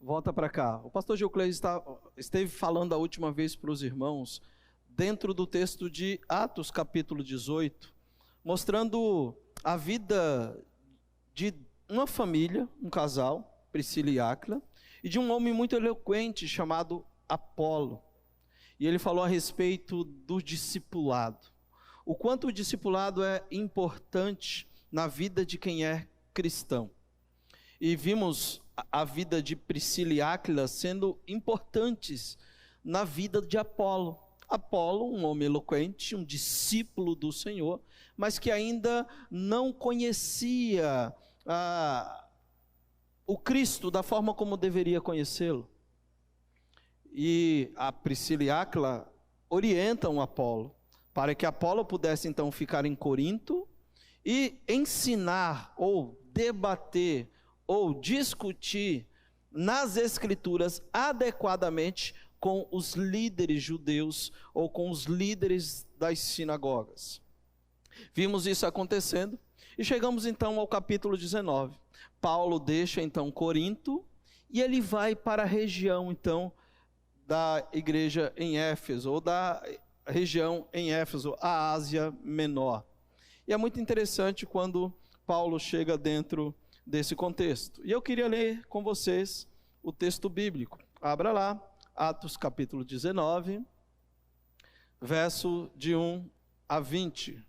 Volta para cá. O pastor Gilcleis esteve falando a última vez para os irmãos, dentro do texto de Atos capítulo 18, mostrando a vida de uma família, um casal, Priscila e Áquila, e de um homem muito eloquente chamado Apolo. E ele falou a respeito do discipulado. O quanto o discipulado é importante na vida de quem é cristão. E vimos a vida de Priscila e Áquila sendo importantes na vida de Apolo. Apolo, um homem eloquente, um discípulo do Senhor, mas que ainda não conhecia o Cristo da forma como deveria conhecê-lo. E a Priscila e Áquila orientam Apolo, para que Apolo pudesse então ficar em Corinto e ensinar ou debater ou discutir nas Escrituras adequadamente com os líderes judeus ou com os líderes das sinagogas. Vimos isso acontecendo e chegamos então ao capítulo 19. Paulo deixa então Corinto e ele vai para a região então da igreja em Éfeso, ou da região em Éfeso, a Ásia Menor. E é muito interessante quando Paulo chega dentro desse contexto. E eu queria ler com vocês o texto bíblico. Abra lá, Atos capítulo 19, verso de 1 a 20.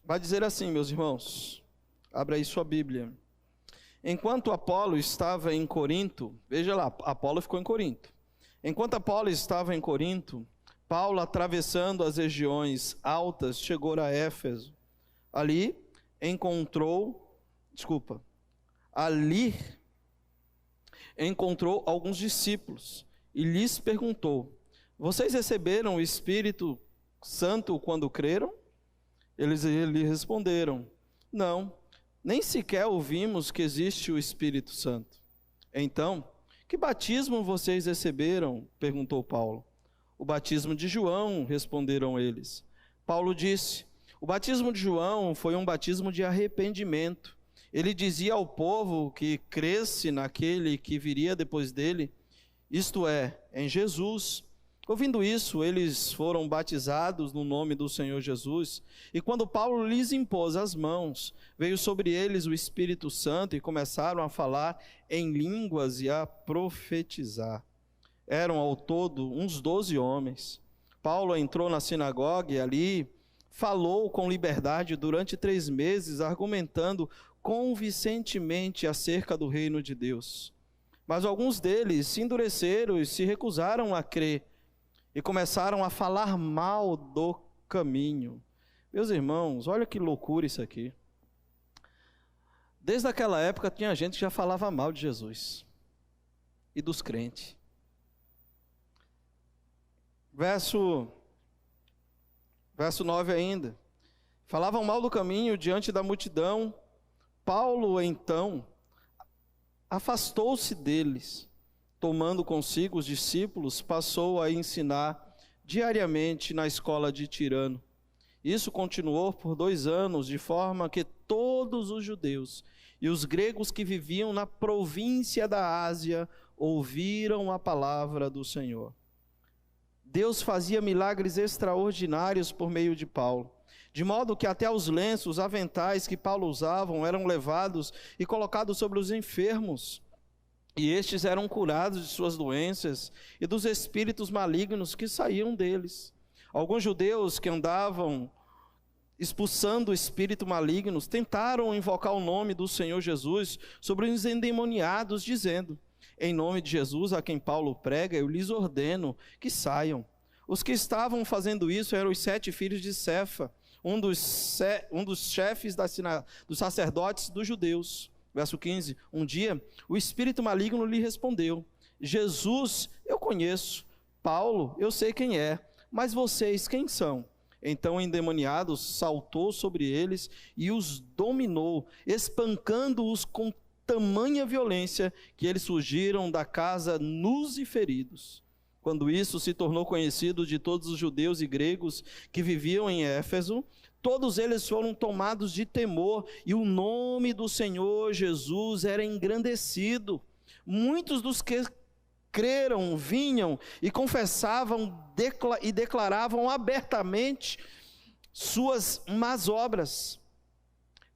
Vai dizer assim, meus irmãos, abra aí sua Bíblia. Enquanto Apolo estava em Corinto, veja lá, Apolo ficou em Corinto. Enquanto Apolo estava em Corinto, Paulo, atravessando as regiões altas, chegou a Éfeso. Ali encontrou alguns discípulos e lhes perguntou: vocês receberam o Espírito Santo quando creram? Eles lhe responderam: não, nem sequer ouvimos que existe o Espírito Santo. Então, que batismo vocês receberam? Perguntou Paulo. O batismo de João, responderam eles. Paulo disse: o batismo de João foi um batismo de arrependimento. Ele dizia ao povo que cresce naquele que viria depois dele, isto é, em Jesus. Ouvindo isso, eles foram batizados no nome do Senhor Jesus. E quando Paulo lhes impôs as mãos, veio sobre eles o Espírito Santo e começaram a falar em línguas e a profetizar. Eram ao todo uns 12 homens. Paulo entrou na sinagoga e ali falou com liberdade durante 3 meses, argumentando convincentemente acerca do reino de Deus. Mas alguns deles se endureceram e se recusaram a crer e começaram a falar mal do caminho. Meus irmãos, olha que loucura isso aqui. Desde aquela época tinha gente que já falava mal de Jesus e dos crentes. Verso 9 ainda. Falavam mal do caminho diante da multidão. Paulo, então, afastou-se deles. Tomando consigo os discípulos, passou a ensinar diariamente na escola de Tirano. Isso continuou por 2 anos, de forma que todos os judeus e os gregos que viviam na província da Ásia ouviram a palavra do Senhor. Deus fazia milagres extraordinários por meio de Paulo, de modo que até os lenços, os aventais que Paulo usava eram levados e colocados sobre os enfermos. E estes eram curados de suas doenças e dos espíritos malignos que saíam deles. Alguns judeus que andavam expulsando espíritos malignos tentaram invocar o nome do Senhor Jesus sobre os endemoniados, dizendo: em nome de Jesus, a quem Paulo prega, eu lhes ordeno que saiam. Os que estavam fazendo isso eram os 7 filhos de Cefa, um dos chefes dos sacerdotes dos judeus. Verso 15, um dia o espírito maligno lhe respondeu: Jesus eu conheço, Paulo eu sei quem é, mas vocês quem são? Então o endemoniado saltou sobre eles e os dominou, espancando-os com tamanha violência que eles fugiram da casa nus e feridos. Quando isso se tornou conhecido de todos os judeus e gregos que viviam em Éfeso, todos eles foram tomados de temor, e o nome do Senhor Jesus era engrandecido. Muitos dos que creram vinham e confessavam e declaravam abertamente suas más obras.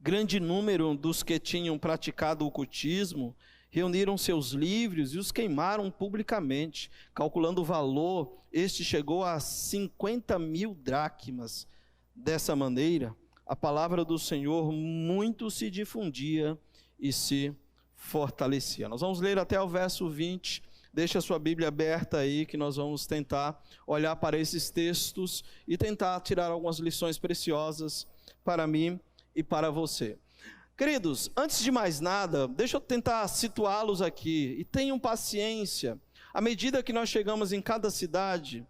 Grande número dos que tinham praticado o ocultismo reuniram seus livros e os queimaram publicamente. Calculando o valor, este chegou a 50.000 dracmas. Dessa maneira, a palavra do Senhor muito se difundia e se fortalecia. Nós vamos ler até o verso 20. Deixa a sua Bíblia aberta aí, que nós vamos tentar olhar para esses textos e tentar tirar algumas lições preciosas para mim e para você. Queridos, antes de mais nada, deixa eu tentar situá-los aqui, e tenham paciência. À medida que nós chegamos em cada cidade,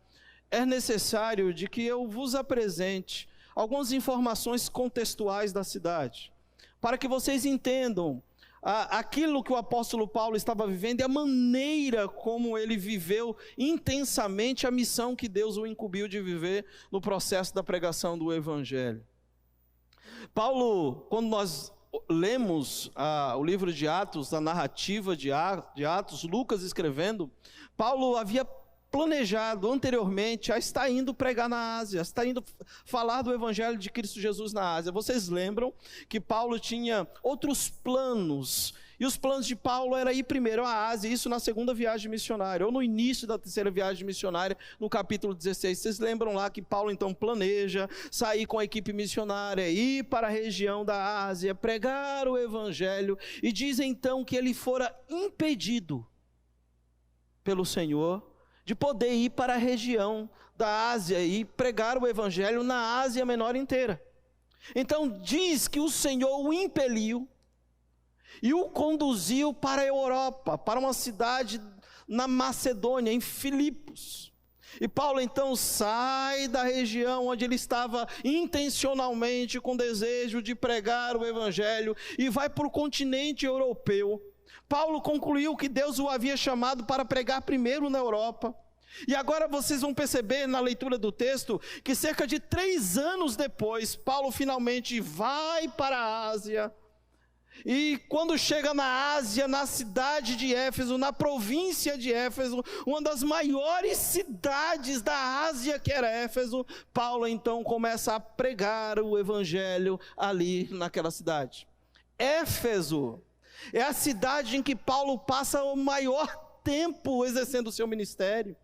é necessário de que eu vos apresente algumas informações contextuais da cidade, para que vocês entendam aquilo que o apóstolo Paulo estava vivendo e a maneira como ele viveu intensamente a missão que Deus o incumbiu de viver no processo da pregação do Evangelho. Paulo, quando nós lemos o livro de Atos, a narrativa de Atos, Lucas escrevendo, Paulo havia planejado anteriormente a estar indo pregar na Ásia, estar indo falar do Evangelho de Cristo Jesus na Ásia. Vocês lembram que Paulo tinha outros planos, e os planos de Paulo era ir primeiro à Ásia, isso na segunda viagem missionária, ou no início da terceira viagem missionária, no capítulo 16. Vocês lembram lá que Paulo então planeja sair com a equipe missionária, ir para a região da Ásia, pregar o Evangelho, e diz então que ele fora impedido pelo Senhor de poder ir para a região da Ásia e pregar o Evangelho na Ásia Menor inteira. Então diz que o Senhor o impeliu e o conduziu para a Europa, para uma cidade na Macedônia, em Filipos. E Paulo então sai da região onde ele estava intencionalmente com desejo de pregar o Evangelho e vai para o continente europeu. Paulo concluiu que Deus o havia chamado para pregar primeiro na Europa. E agora vocês vão perceber na leitura do texto que cerca de 3 anos depois, Paulo finalmente vai para a Ásia. E quando chega na Ásia, na cidade de Éfeso, na província de Éfeso, uma das maiores cidades da Ásia que era Éfeso, Paulo então começa a pregar o Evangelho ali naquela cidade. Éfeso é a cidade em que Paulo passa o maior tempo exercendo o seu ministério.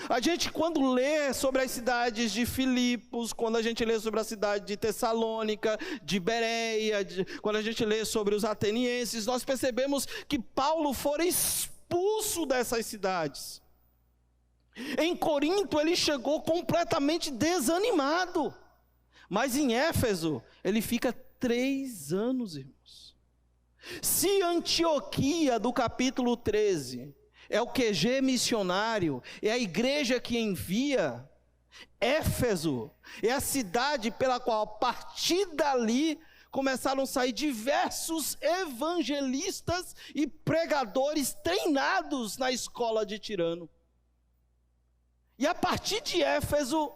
A gente, quando lê sobre as cidades de Filipos, quando a gente lê sobre a cidade de Tessalônica, de Bereia, quando a gente lê sobre os atenienses, nós percebemos que Paulo fora expulso dessas cidades. Em Corinto ele chegou completamente desanimado, mas em Éfeso ele fica 3 anos, irmãos. Se Antioquia, do capítulo 13, é o QG missionário, é a igreja que envia, Éfeso é a cidade pela qual, a partir dali, começaram a sair diversos evangelistas e pregadores treinados na escola de Tirano. E a partir de Éfeso,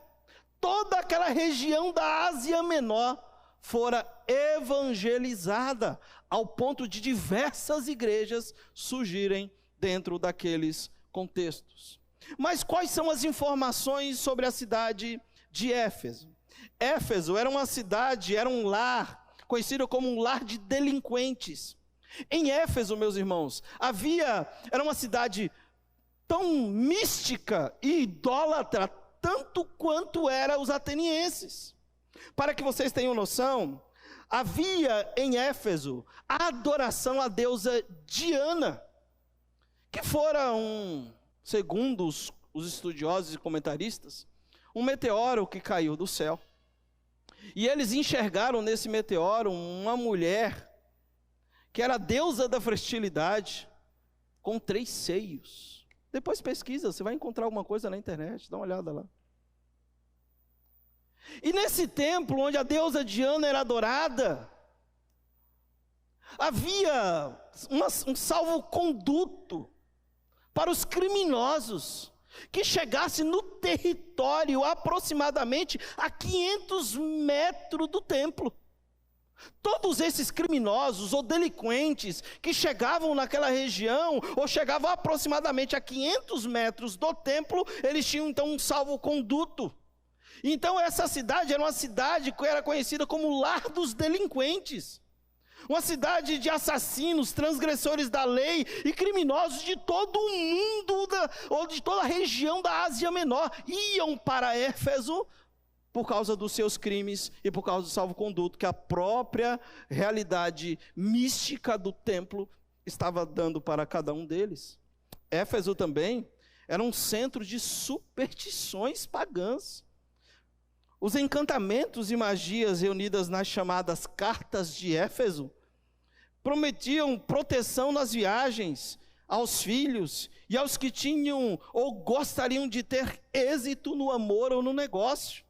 toda aquela região da Ásia Menor fora evangelizada, ao ponto de diversas igrejas surgirem dentro daqueles contextos. Mas quais são as informações sobre a cidade de Éfeso? Éfeso era uma cidade, era um lar, conhecido como um lar de delinquentes. Em Éfeso, meus irmãos, era uma cidade tão mística e idólatra, tanto quanto eram os atenienses. Para que vocês tenham noção, havia em Éfeso a adoração à deusa Diana, que fora segundo os estudiosos e comentaristas, um meteoro que caiu do céu. E eles enxergaram nesse meteoro uma mulher que era a deusa da fertilidade, com 3 seios. Depois pesquisa, você vai encontrar alguma coisa na internet, dá uma olhada lá. E nesse templo, onde a deusa Diana era adorada, havia um salvo-conduto para os criminosos, que chegasse no território aproximadamente a 500 metros do templo. Todos esses criminosos ou delinquentes que chegavam naquela região, ou chegavam aproximadamente a 500 metros do templo, eles tinham então um salvo-conduto. Então essa cidade era uma cidade que era conhecida como o lar dos delinquentes. Uma cidade de assassinos, transgressores da lei e criminosos de todo o mundo, ou de toda a região da Ásia Menor, iam para Éfeso por causa dos seus crimes e por causa do salvo-conduto que a própria realidade mística do templo estava dando para cada um deles. Éfeso também era um centro de superstições pagãs. Os encantamentos e magias reunidas nas chamadas cartas de Éfeso prometiam proteção nas viagens aos filhos e aos que tinham ou gostariam de ter êxito no amor ou no negócio.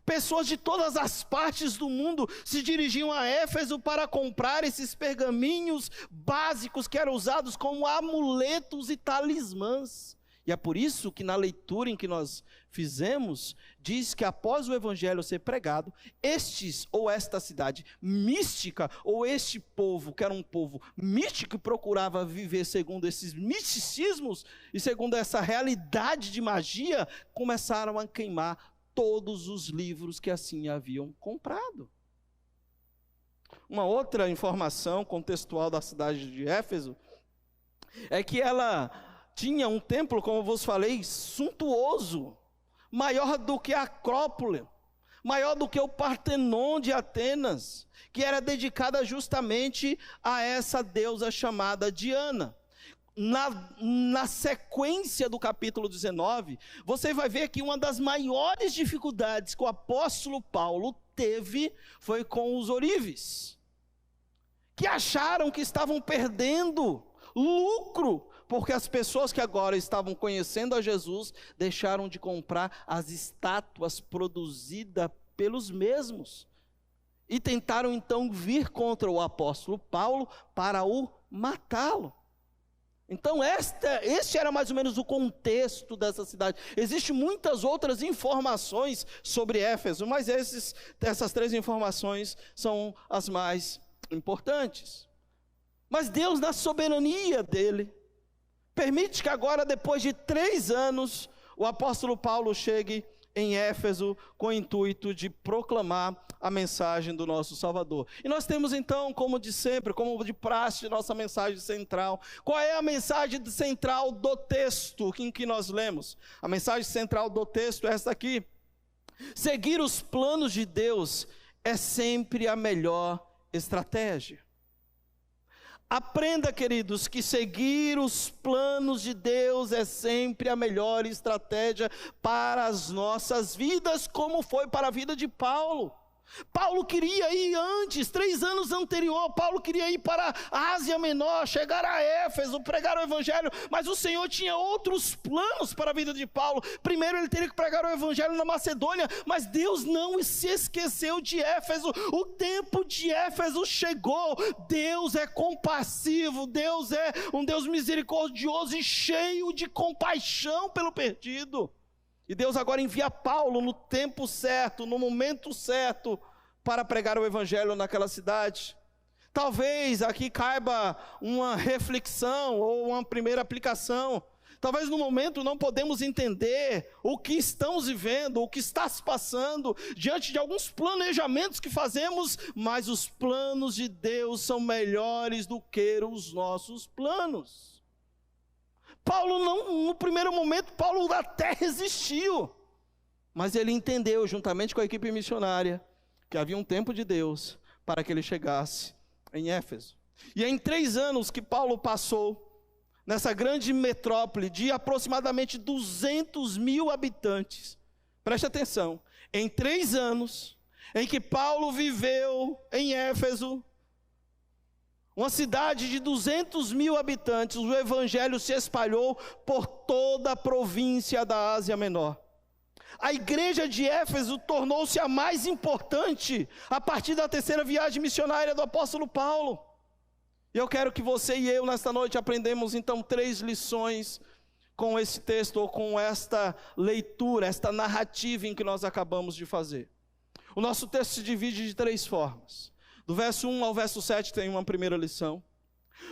Pessoas de todas as partes do mundo se dirigiam a Éfeso para comprar esses pergaminhos básicos que eram usados como amuletos e talismãs. E é por isso que na leitura em que nós fizemos, diz que após o evangelho ser pregado, estes ou esta cidade mística, ou este povo, que era um povo místico e procurava viver segundo esses misticismos, e segundo essa realidade de magia, começaram a queimar todos os livros que assim haviam comprado. Uma outra informação contextual da cidade de Éfeso é que ela tinha um templo, como eu vos falei, suntuoso, maior do que a Acrópole, maior do que o Partenon de Atenas, que era dedicada justamente a essa deusa chamada Diana. Na sequência do capítulo 19, você vai ver que uma das maiores dificuldades que o apóstolo Paulo teve foi com os ourives, que acharam que estavam perdendo lucro, porque as pessoas que agora estavam conhecendo a Jesus deixaram de comprar as estátuas produzidas pelos mesmos e tentaram então vir contra o apóstolo Paulo para o matá-lo. Então este era mais ou menos o contexto dessa cidade. Existem muitas outras informações sobre Éfeso, mas essas três informações são as mais importantes. Mas Deus, na soberania dele, permite que agora, depois de 3 anos, o apóstolo Paulo chegue em Éfeso com o intuito de proclamar a mensagem do nosso Salvador. E nós temos então, como de sempre, como de praxe, nossa mensagem central. Qual é a mensagem central do texto em que nós lemos? A mensagem central do texto é esta aqui: seguir os planos de Deus é sempre a melhor estratégia. Aprenda, queridos, que seguir os planos de Deus é sempre a melhor estratégia para as nossas vidas, como foi para a vida de Paulo. Paulo queria ir antes, 3 anos anterior, Paulo queria ir para a Ásia Menor, chegar a Éfeso, pregar o evangelho, mas o Senhor tinha outros planos para a vida de Paulo. Primeiro ele teria que pregar o evangelho na Macedônia, mas Deus não se esqueceu de Éfeso. O tempo de Éfeso chegou. Deus é compassivo, Deus é um Deus misericordioso e cheio de compaixão pelo perdido. E Deus agora envia Paulo no tempo certo, no momento certo, para pregar o evangelho naquela cidade. Talvez aqui caiba uma reflexão ou uma primeira aplicação. Talvez no momento não podemos entender o que estamos vivendo, o que está se passando, diante de alguns planejamentos que fazemos, mas os planos de Deus são melhores do que os nossos planos. Paulo não, no primeiro momento, Paulo até resistiu, mas ele entendeu, juntamente com a equipe missionária, que havia um tempo de Deus para que ele chegasse em Éfeso. E em 3 anos que Paulo passou nessa grande metrópole de aproximadamente 200.000 habitantes, preste atenção, em 3 anos em que Paulo viveu em Éfeso, uma cidade de 200.000 habitantes, o evangelho se espalhou por toda a província da Ásia Menor. A igreja de Éfeso tornou-se a mais importante a partir da 3ª viagem missionária do apóstolo Paulo. E eu quero que você e eu nesta noite aprendamos então 3 lições com esse texto ou com esta leitura, esta narrativa em que nós acabamos de fazer? O nosso texto se divide de 3 formas. Do verso 1 ao verso 7 tem uma primeira lição.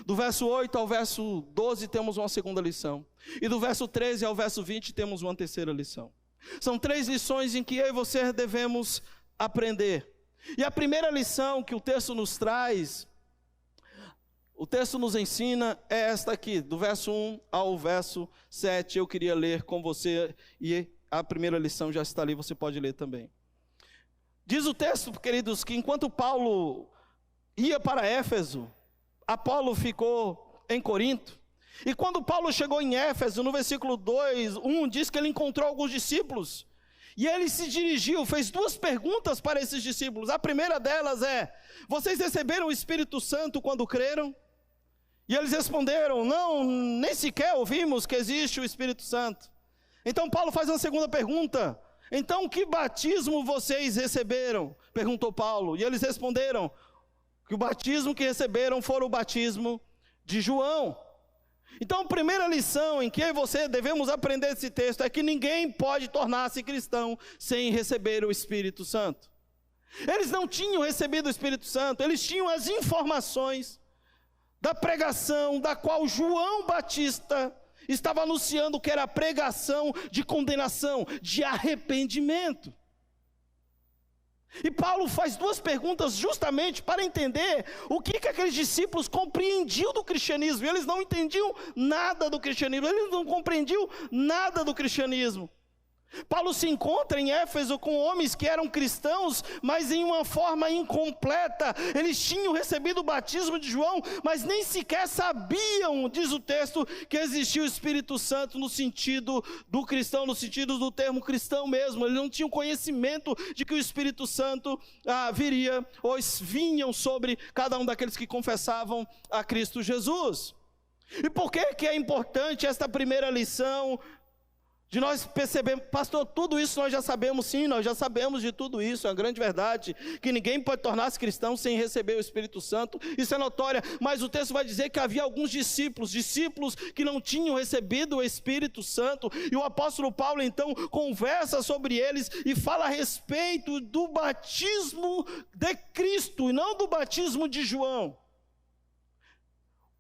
Do verso 8 ao verso 12 temos uma segunda lição. E do verso 13 ao verso 20 temos uma terceira lição. São 3 lições em que eu e você devemos aprender. E a primeira lição que o texto nos traz, o texto nos ensina, é esta aqui, do verso 1 ao verso 7. Eu queria ler com você, e a primeira lição já está ali, você pode ler também. Diz o texto, queridos, que enquanto Paulo ia para Éfeso, Apolo ficou em Corinto. E quando Paulo chegou em Éfeso, no versículo 1, diz que ele encontrou alguns discípulos. E ele se dirigiu, fez 2 perguntas para esses discípulos. A primeira delas é: vocês receberam o Espírito Santo quando creram? E eles responderam: não, nem sequer ouvimos que existe o Espírito Santo. Então Paulo faz uma segunda pergunta: então que batismo vocês receberam? Perguntou Paulo. E eles responderam que o batismo que receberam foi o batismo de João. Então a primeira lição em que eu e você devemos aprender esse texto é que ninguém pode tornar-se cristão sem receber o Espírito Santo. Eles não tinham recebido o Espírito Santo, eles tinham as informações da pregação da qual João Batista estava anunciando, que era a pregação de condenação, de arrependimento. E Paulo faz 2 perguntas justamente para entender o que aqueles discípulos compreendiam do cristianismo. E eles não entendiam nada do cristianismo, eles não compreendiam nada do cristianismo. Paulo se encontra em Éfeso com homens que eram cristãos, mas em uma forma incompleta. Eles tinham recebido o batismo de João, mas nem sequer sabiam, diz o texto, que existia o Espírito Santo no sentido do cristão, no sentido do termo cristão mesmo. Eles não tinham conhecimento de que o Espírito Santo viria, ou vinham sobre cada um daqueles que confessavam a Cristo Jesus. E por que é importante esta primeira lição de nós percebemos? Pastor, tudo isso nós já sabemos. Sim, nós já sabemos de tudo isso, é uma grande verdade, que ninguém pode tornar-se cristão sem receber o Espírito Santo, isso é notório, mas o texto vai dizer que havia alguns discípulos que não tinham recebido o Espírito Santo, e o apóstolo Paulo então conversa sobre eles e fala a respeito do batismo de Cristo, e não do batismo de João.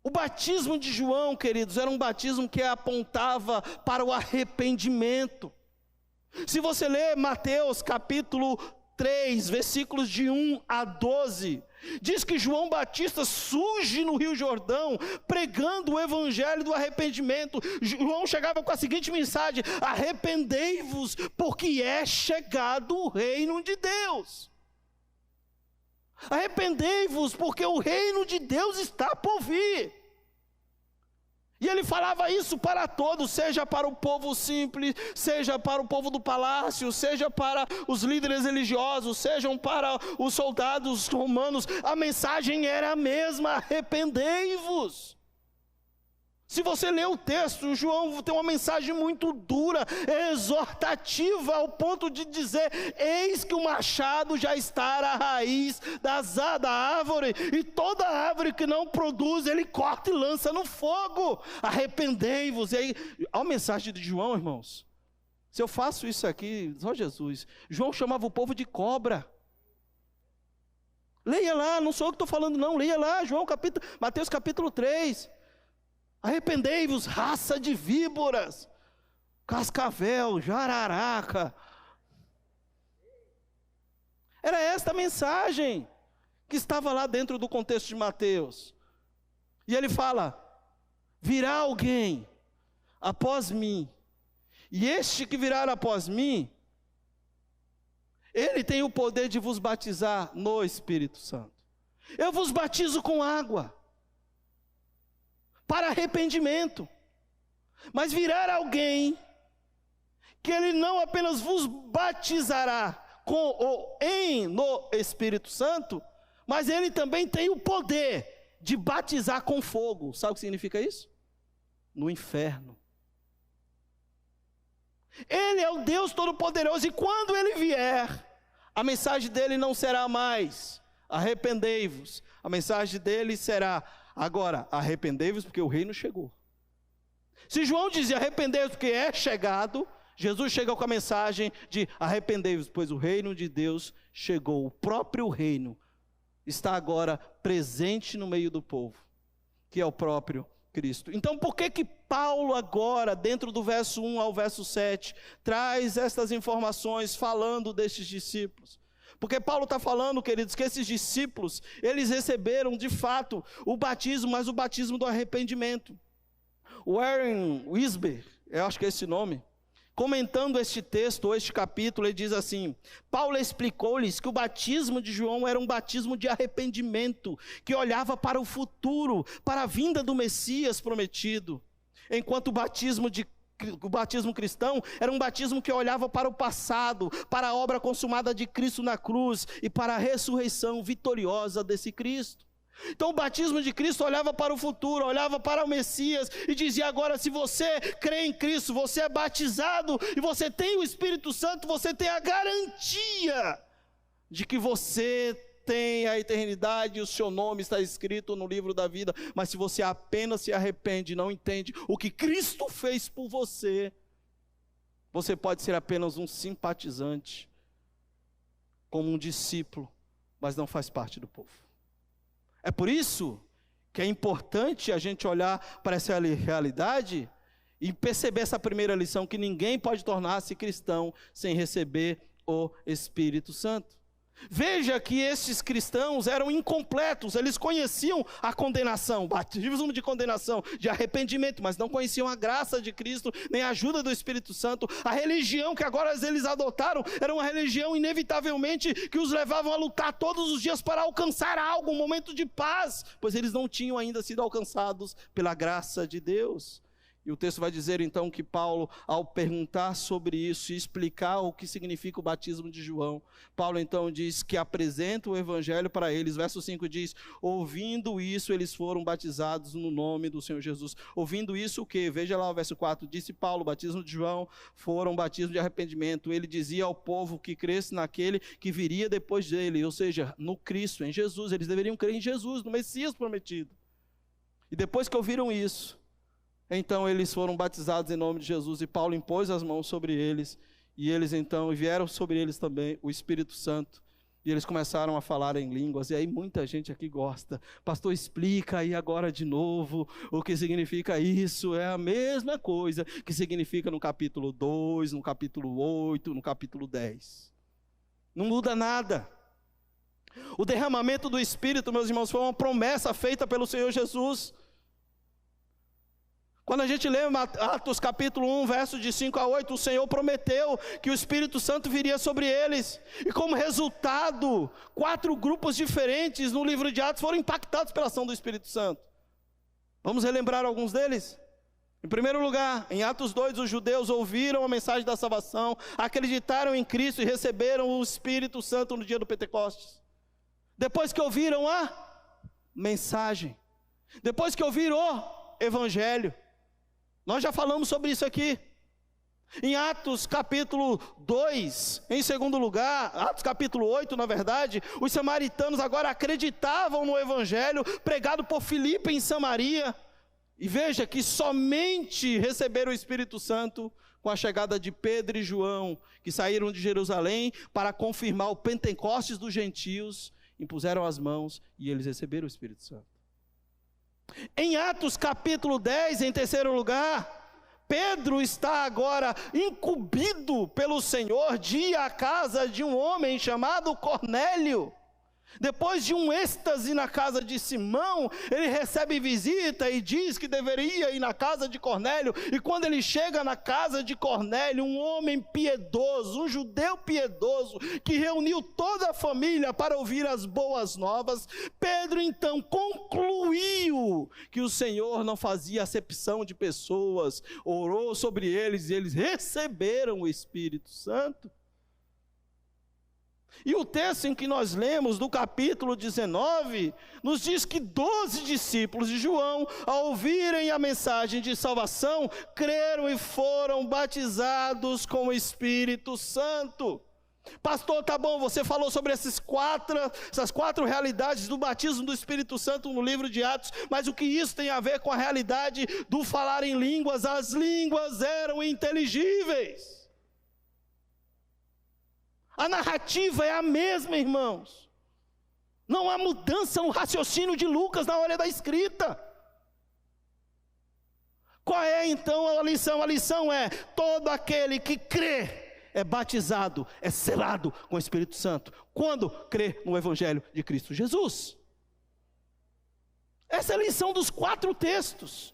O batismo de João, queridos, era um batismo que apontava para o arrependimento. Se você ler Mateus capítulo 3, versículos de 1 a 12, diz que João Batista surge no Rio Jordão, pregando o evangelho do arrependimento. João chegava com a seguinte mensagem: arrependei-vos, porque é chegado o reino de Deus. Arrependei-vos, porque o reino de Deus está por vir. E ele falava isso para todos, seja para o povo simples, seja para o povo do palácio, seja para os líderes religiosos, sejam para os soldados romanos. A mensagem era a mesma: arrependei-vos. Se você ler o texto, João tem uma mensagem muito dura, exortativa, ao ponto de dizer: eis que o machado já está à raiz da árvore, e toda árvore que não produz, ele corta e lança no fogo. Arrependei-vos. E aí, olha a mensagem de João, irmãos. Se eu faço isso aqui, só Jesus. João chamava o povo de cobra. Leia lá, não sou eu que estou falando não, leia lá, Mateus capítulo 3. Arrependei-vos, raça de víboras, cascavel, jararaca. Era esta a mensagem que estava lá dentro do contexto de Mateus. E ele fala: virá alguém após mim, e este que virá após mim, ele tem o poder de vos batizar no Espírito Santo. Eu vos batizo com água para arrependimento, mas virá alguém que ele não apenas vos batizará no Espírito Santo, mas ele também tem o poder de batizar com fogo. Sabe o que significa isso? No inferno. Ele é o Deus Todo-Poderoso, e quando ele vier, a mensagem dele não será mais: arrependei-vos. A mensagem dele será: agora, arrependei-vos, porque o reino chegou. Se João dizia arrependei-vos porque é chegado, Jesus chega com a mensagem de arrependei-vos, pois o reino de Deus chegou. O próprio reino está agora presente no meio do povo, que é o próprio Cristo. Então por que Paulo agora, dentro do verso 1 ao verso 7, traz estas informações falando destes discípulos? Porque Paulo está falando, queridos, que esses discípulos, eles receberam de fato o batismo, mas o batismo do arrependimento. O Warren Wiersbe, eu acho que é esse nome, comentando este texto, ou este capítulo, ele diz assim: Paulo explicou-lhes que o batismo de João era um batismo de arrependimento, que olhava para o futuro, para a vinda do Messias prometido, enquanto o batismo cristão era um batismo que olhava para o passado, para a obra consumada de Cristo na cruz e para a ressurreição vitoriosa desse Cristo. Então o batismo de Cristo olhava para o futuro, olhava para o Messias e dizia: agora, se você crê em Cristo, você é batizado e você tem o Espírito Santo, você tem a garantia de que você tem a eternidade e o seu nome está escrito no livro da vida. Mas se você apenas se arrepende e não entende o que Cristo fez por você, você pode ser apenas um simpatizante, como um discípulo, mas não faz parte do povo. É por isso que é importante a gente olhar para essa realidade e perceber essa primeira lição, que ninguém pode tornar-se cristão sem receber o Espírito Santo. Veja que esses cristãos eram incompletos, eles conheciam a condenação, batismo de condenação, de arrependimento, mas não conheciam a graça de Cristo, nem a ajuda do Espírito Santo. A religião que agora eles adotaram era uma religião inevitavelmente que os levavam a lutar todos os dias para alcançar algo, um momento de paz, pois eles não tinham ainda sido alcançados pela graça de Deus. E o texto vai dizer então que Paulo, ao perguntar sobre isso e explicar o que significa o batismo de João, Paulo então diz que apresenta o evangelho para eles. Verso 5 diz: ouvindo isso, eles foram batizados no nome do Senhor Jesus. Ouvindo isso o quê? Veja lá o verso 4, disse Paulo: o batismo de João foram um batismo de arrependimento. Ele dizia ao povo que cresce naquele que viria depois dele, ou seja, no Cristo, em Jesus. Eles deveriam crer em Jesus, no Messias prometido. E depois que ouviram isso, então eles foram batizados em nome de Jesus, e Paulo impôs as mãos sobre eles, e eles então vieram sobre eles também o Espírito Santo, e eles começaram a falar em línguas. E aí muita gente aqui gosta: pastor, explica aí agora de novo o que significa isso. É a mesma coisa que significa no capítulo 2, no capítulo 8, no capítulo 10. Não muda nada. O derramamento do Espírito, meus irmãos, foi uma promessa feita pelo Senhor Jesus. Quando a gente lê Atos capítulo 1, versos de 5 a 8, o Senhor prometeu que o Espírito Santo viria sobre eles. E como resultado, 4 grupos diferentes no livro de Atos foram impactados pela ação do Espírito Santo. Vamos relembrar alguns deles? Em primeiro lugar, em Atos 2, os judeus ouviram a mensagem da salvação, acreditaram em Cristo e receberam o Espírito Santo no dia do Pentecostes. Depois que ouviram a mensagem, depois que ouviram o Evangelho, nós já falamos sobre isso aqui. Em Atos capítulo 2, em segundo lugar, Atos capítulo 8, na verdade, os samaritanos agora acreditavam no Evangelho pregado por Filipe em Samaria. E veja que somente receberam o Espírito Santo com a chegada de Pedro e João, que saíram de Jerusalém para confirmar o Pentecostes dos gentios, impuseram as mãos e eles receberam o Espírito Santo. Em Atos capítulo 10, em terceiro lugar, Pedro está agora incumbido pelo Senhor de ir à casa de um homem chamado Cornélio. Depois de um êxtase na casa de Simão, ele recebe visita e diz que deveria ir na casa de Cornélio. E quando ele chega na casa de Cornélio, um homem piedoso, um judeu piedoso, que reuniu toda a família para ouvir as boas novas, Pedro então concluiu que o Senhor não fazia acepção de pessoas, orou sobre eles e eles receberam o Espírito Santo. E o texto em que nós lemos, do capítulo 19, nos diz que 12 discípulos de João, ao ouvirem a mensagem de salvação, creram e foram batizados com o Espírito Santo. Pastor, tá bom, você falou sobre essas quatro realidades do batismo do Espírito Santo no livro de Atos, mas o que isso tem a ver com a realidade do falar em línguas? As línguas eram inteligíveis. A narrativa é a mesma, irmãos. Não há mudança no raciocínio de Lucas na hora da escrita. Qual é então a lição? A lição é: todo aquele que crê é batizado, é selado com o Espírito Santo, quando crê no Evangelho de Cristo Jesus. Essa é a lição dos 4 textos.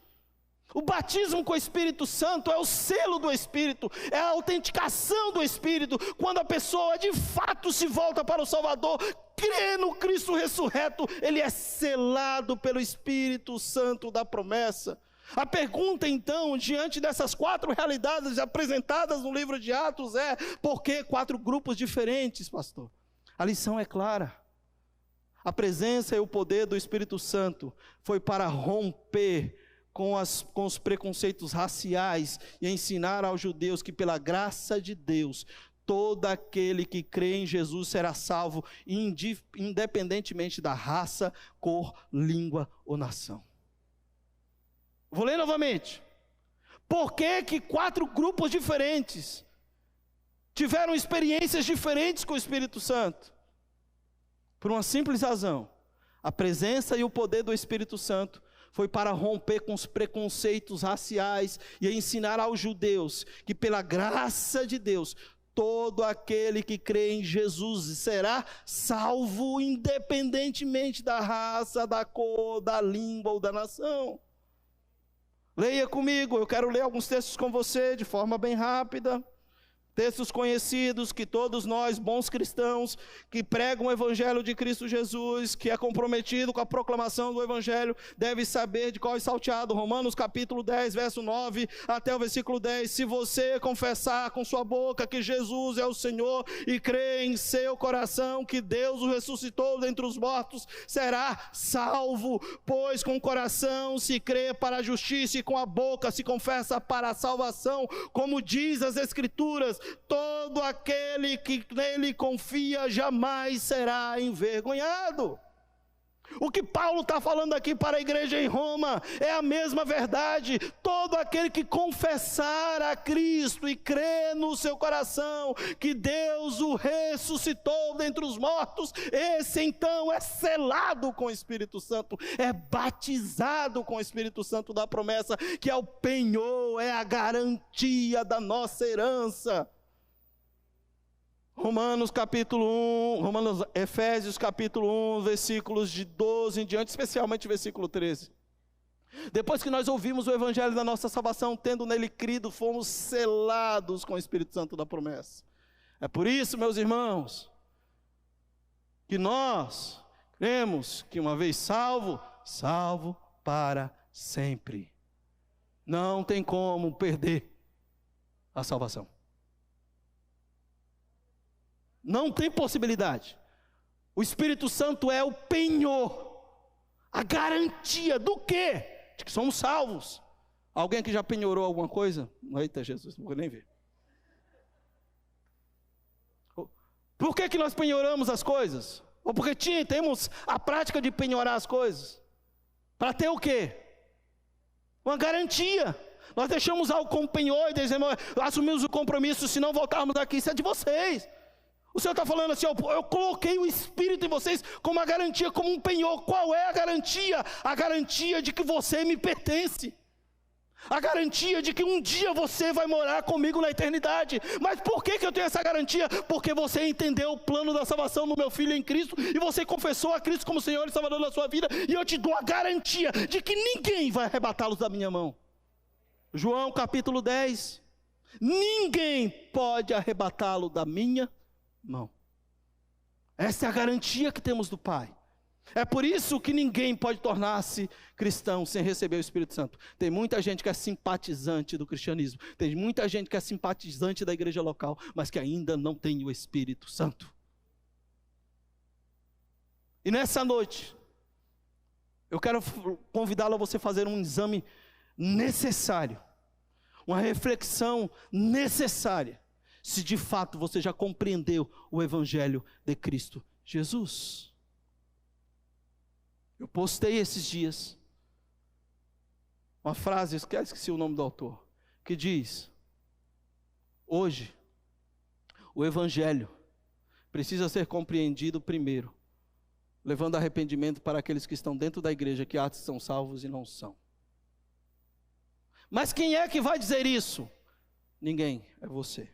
O batismo com o Espírito Santo é o selo do Espírito, é a autenticação do Espírito, quando a pessoa de fato se volta para o Salvador, crê no Cristo ressurreto, ele é selado pelo Espírito Santo da promessa. A pergunta então, diante dessas 4 realidades apresentadas no livro de Atos é: por que 4 grupos diferentes, pastor? A lição é clara. A presença e o poder do Espírito Santo foi para romper com os preconceitos raciais e ensinar aos judeus que, pela graça de Deus, todo aquele que crê em Jesus será salvo, independentemente da raça, cor, língua ou nação. Vou ler novamente. Por que 4 grupos diferentes tiveram experiências diferentes com o Espírito Santo? Por uma simples razão: a presença e o poder do Espírito Santo foi para romper com os preconceitos raciais e ensinar aos judeus que, pela graça de Deus, todo aquele que crê em Jesus será salvo, independentemente da raça, da cor, da língua ou da nação. Leia comigo, eu quero ler alguns textos com você de forma bem rápida. Textos conhecidos que todos nós, bons cristãos, que pregam o Evangelho de Cristo Jesus, que é comprometido com a proclamação do Evangelho, deve saber de qual é salteado. Romanos capítulo 10, verso 9 até o versículo 10. Se você confessar com sua boca que Jesus é o Senhor e crer em seu coração que Deus o ressuscitou dentre os mortos, será salvo. Pois com o coração se crê para a justiça e com a boca se confessa para a salvação. Como diz as Escrituras: todo aquele que nele confia jamais será envergonhado. O que Paulo está falando aqui para a igreja em Roma é a mesma verdade. Todo aquele que confessar a Cristo e crer no seu coração que Deus o ressuscitou dentre os mortos, esse então é selado com o Espírito Santo, é batizado com o Espírito Santo da promessa, que é o penhor, é a garantia da nossa herança. Efésios capítulo 1, versículos de 12 em diante, especialmente versículo 13. Depois que nós ouvimos o Evangelho da nossa salvação, tendo nele crido, fomos selados com o Espírito Santo da promessa. É por isso, meus irmãos, que nós cremos que uma vez salvo, salvo para sempre. Não tem como perder a salvação. Não tem possibilidade. O Espírito Santo é o penhor, a garantia do quê? De que somos salvos. Alguém aqui já penhorou alguma coisa? Eita Jesus, não vou nem ver. Por que nós penhoramos as coisas? Ou porque temos a prática de penhorar as coisas? Para ter o quê? Uma garantia. Nós deixamos algo como penhor e dizemos: assumimos o compromisso, se não voltarmos daqui, isso é de vocês. O Senhor está falando assim: eu coloquei o Espírito em vocês como uma garantia, como um penhor. Qual é a garantia? A garantia de que você me pertence. A garantia de que um dia você vai morar comigo na eternidade. Mas por que eu tenho essa garantia? Porque você entendeu o plano da salvação do meu Filho em Cristo, e você confessou a Cristo como Senhor e Salvador da sua vida, e eu te dou a garantia de que ninguém vai arrebatá-los da minha mão. João capítulo 10. Ninguém pode arrebatá-lo da minha mão. Essa é a garantia que temos do Pai. É por isso que ninguém pode tornar-se cristão sem receber o Espírito Santo. Tem muita gente que é simpatizante do cristianismo, tem muita gente que é simpatizante da igreja local, mas que ainda não tem o Espírito Santo. E nessa noite, eu quero convidá-lo a você fazer um exame necessário, uma reflexão necessária, se de fato você já compreendeu o Evangelho de Cristo Jesus. Eu postei esses dias uma frase, esqueci o nome do autor, que diz: hoje, o Evangelho precisa ser compreendido primeiro, levando arrependimento para aqueles que estão dentro da igreja, que atos são salvos e não são. Mas quem é que vai dizer isso? Ninguém, é você.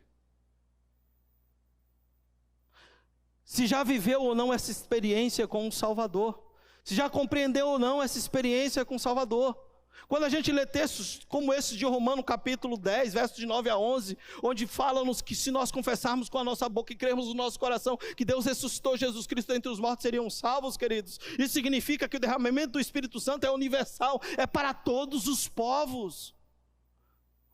Se já viveu ou não essa experiência com o Salvador, se já compreendeu ou não essa experiência com o Salvador. Quando a gente lê textos como esse de Romanos capítulo 10, versos de 9 a 11, onde fala-nos que se nós confessarmos com a nossa boca e crermos no nosso coração que Deus ressuscitou Jesus Cristo dentre os mortos, seriam salvos, queridos. Isso significa que o derramamento do Espírito Santo é universal, é para todos os povos.